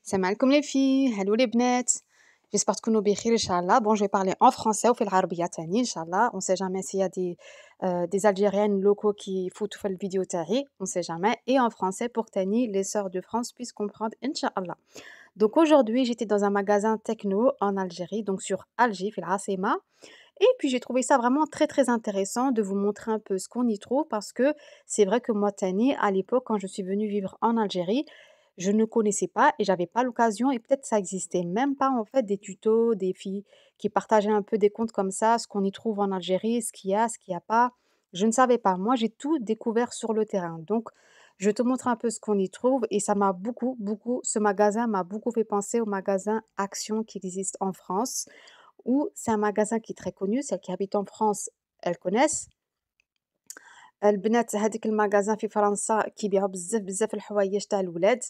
Salam alaikum les filles, hello les bnets. J'espère que nous بخير Inch'Allah. Bon, je vais parler en français ou في العربية تاني Inch'Allah. On sait jamais s'il y a des Algériennes locaux qui foutent le vidéo tari, on sait jamais. Et en français pour Tani, les sœurs de France puissent comprendre Inch'Allah. Donc aujourd'hui, j'étais dans un magasin techno en Algérie, donc sur Alger, في العاصمة. Et puis j'ai trouvé ça vraiment très très intéressant de vous montrer un peu ce qu'on y trouve parce que c'est vrai que moi, Tani, à l'époque, quand je suis venue vivre en Algérie, je ne connaissais pas et j'avais pas l'occasion et peut-être ça existait même pas en fait des tutos, des filles qui partageaient un peu des comptes comme ça, ce qu'on y trouve en Algérie, ce qu'il y a, ce qu'il y a pas. Je ne savais pas. Moi, j'ai tout découvert sur le terrain. Donc, je te montre un peu ce qu'on y trouve et ça m'a beaucoup, ce magasin m'a beaucoup fait penser au magasin Action qui existe en France, où c'est un magasin qui est très connu. Celles qui habitent en France, elles connaissent. البنات هاديك المغازان في فرنسا كيبيعوا بزاف الحوايج تاع الولاد،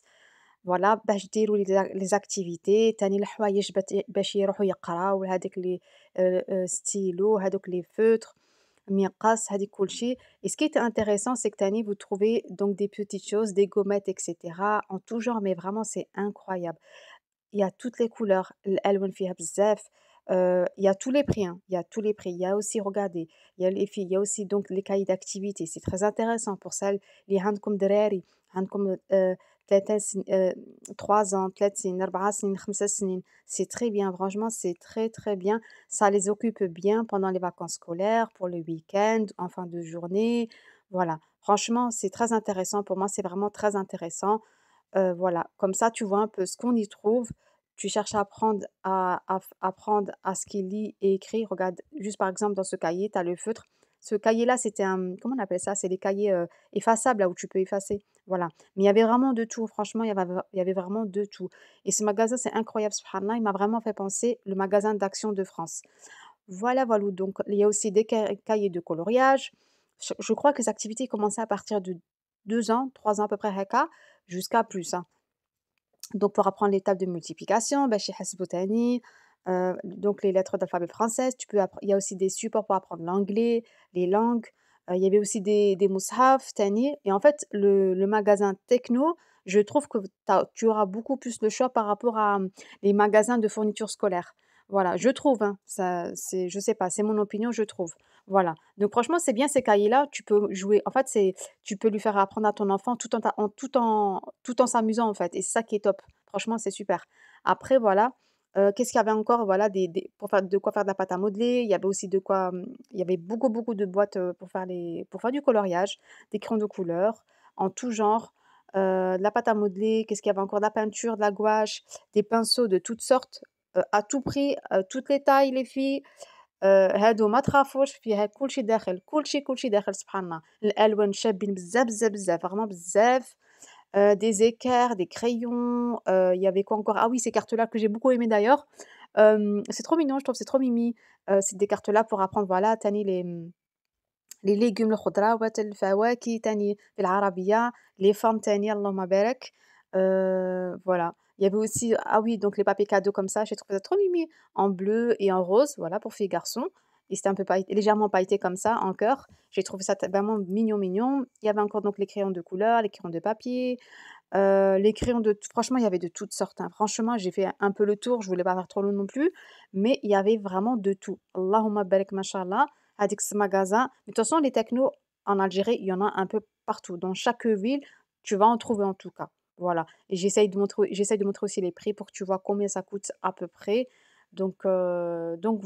فوالا باش ديروا لي زاكتيفيتي، تاني الحوايج باش يروحوا يقراو هاديك لي ستيلو، هادوك لي فeutres، مقص، هاديك كلشي. Et ce qui est intéressant, c'est que تاني vous trouvez donc des petites choses, des gommettes et cetera en tout genre, mais vraiment c'est incroyable. Il y a toutes les couleurs, الألوان فيها بزاف. Il y a tous les prix, hein, il y a tous les prix. Il y a aussi, regardez, il y a les filles, il y a aussi donc les cahiers d'activité. C'est très intéressant pour celles اللي عندكم دراري، عندكم 3 سن 3 ans، 3 سنين، 4 سنين، 5 سنين. C'est très bien, franchement, c'est très, très bien. Ça les occupe bien pendant les vacances scolaires, pour le week-end, en fin de journée. Voilà, franchement, c'est très intéressant. Pour moi, c'est vraiment très intéressant. Voilà, comme ça, tu vois un peu ce qu'on y trouve. Tu cherches à apprendre apprendre à ce qu'il lit et écrit. Regarde, juste par exemple, dans ce cahier, tu as le feutre. Ce cahier-là, c'était un, comment on appelle ça? C'est des cahiers effaçables, là où tu peux effacer. Voilà. Mais il y avait vraiment de tout. Franchement, il y avait vraiment de tout. Et ce magasin, c'est incroyable, subhanallah. Il m'a vraiment fait penser le magasin d'Action de France. Voilà, voilà. Donc, il y a aussi des cahiers de coloriage. Je crois que les activités commençaient à partir de 2 ans, 3 ans à peu près, haka, jusqu'à plus, hein. Donc pour apprendre les tables de multiplication, باش يحسبوا تاني. Donc les lettres d'alphabet françaises, il y a aussi des supports pour apprendre l'anglais, les langues. Il y avait aussi des mushaf تاني. Et en fait, le magasin techno, je trouve que tu auras beaucoup plus le choix par rapport à les magasins de fournitures scolaires. Voilà, je trouve, hein, ça, je sais pas, c'est mon opinion, je trouve. Voilà. Donc franchement, c'est bien ces cahiers-là. Tu peux jouer. En fait, tu peux lui faire apprendre à ton enfant tout en s'amusant, en fait. Et c'est ça qui est top. Franchement, c'est super. Après, voilà. Qu'est-ce qu'il y avait encore? Voilà, pour faire de quoi faire de la pâte à modeler. Il y avait aussi de quoi. Il y avait beaucoup de boîtes pour faire du coloriage, des crayons de couleur en tout genre. De la pâte à modeler. Qu'est-ce qu'il y avait encore? De la peinture, de la gouache, des pinceaux de toutes sortes, à tout prix, toutes les tailles, les filles. هادو ما تخافوش فيها كلشي داخل، كلشي داخل سبحان الله. الألوان شابين بزاف، vraiment بزاف. Des équerres, des crayons, il y avait quoi encore? Ah oui, ces cartes-là que j'ai beaucoup aimé d'ailleurs. C'est trop mignon, je trouve, c'est trop mimi. C'est des cartes-là pour apprendre, voilà, تاني les légumes الخضروات الفواكه تاني بالعربية، les formes تاني اللهم بارك. Voilà. Il y avait aussi, ah oui, donc les papiers cadeaux comme ça, j'ai trouvé ça trop mimi, en bleu et en rose, voilà, pour filles et garçons. Et c'était un peu légèrement pailleté comme ça, en cœur. J'ai trouvé ça vraiment mignon. Il y avait encore donc les crayons de couleur, les crayons de papier, les crayons franchement, il y avait de toutes sortes, hein. Franchement, j'ai fait un peu le tour, je voulais pas faire trop long non plus, mais il y avait vraiment de tout. Allahumma barik mashallah, hadik ce magasin. Mais de toute façon, les technos en Algérie, il y en a un peu partout. Dans chaque ville, tu vas en trouver en tout cas. Voilà. Et j'essaye de montrer aussi les prix pour que tu vois combien ça coûte à peu près. Donc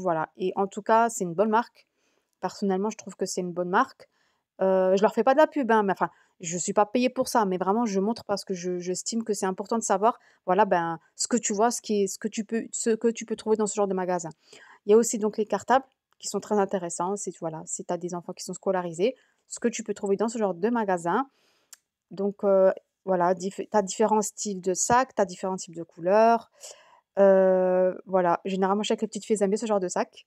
voilà. Et en tout cas, c'est une bonne marque. Personnellement, je trouve que c'est une bonne marque. Je leur fais pas de la pub, hein, mais enfin, je suis pas payée pour ça, mais vraiment je montre parce que j'estime que c'est important de savoir, voilà, ben, ce que tu vois, ce que tu peux trouver dans ce genre de magasin. Il y a aussi donc les cartables qui sont très intéressants, voilà, si tu as des enfants qui sont scolarisés, ce que tu peux trouver dans ce genre de magasin. Donc voilà, tu as différents styles de sacs, tu as différents types de couleurs. Voilà, généralement, je sais que les petites filles aiment bien ce genre de sac.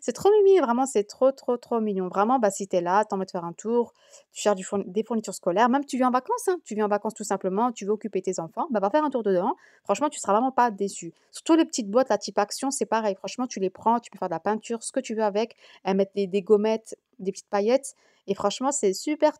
C'est trop mimi, vraiment, c'est trop, trop, trop mignon. Vraiment, bah, si tu es là, tu as envie de faire un tour, tu cherches des fournitures scolaires, même tu viens en vacances, hein, tu viens en vacances tout simplement, tu veux occuper tes enfants, bah, va faire un tour dedans. Franchement, tu seras vraiment pas déçu. Surtout les petites boîtes, la type Action, c'est pareil. Franchement, tu les prends, tu peux faire de la peinture, ce que tu veux avec. Elles mettent des gommettes, des petites paillettes. Et franchement, c'est super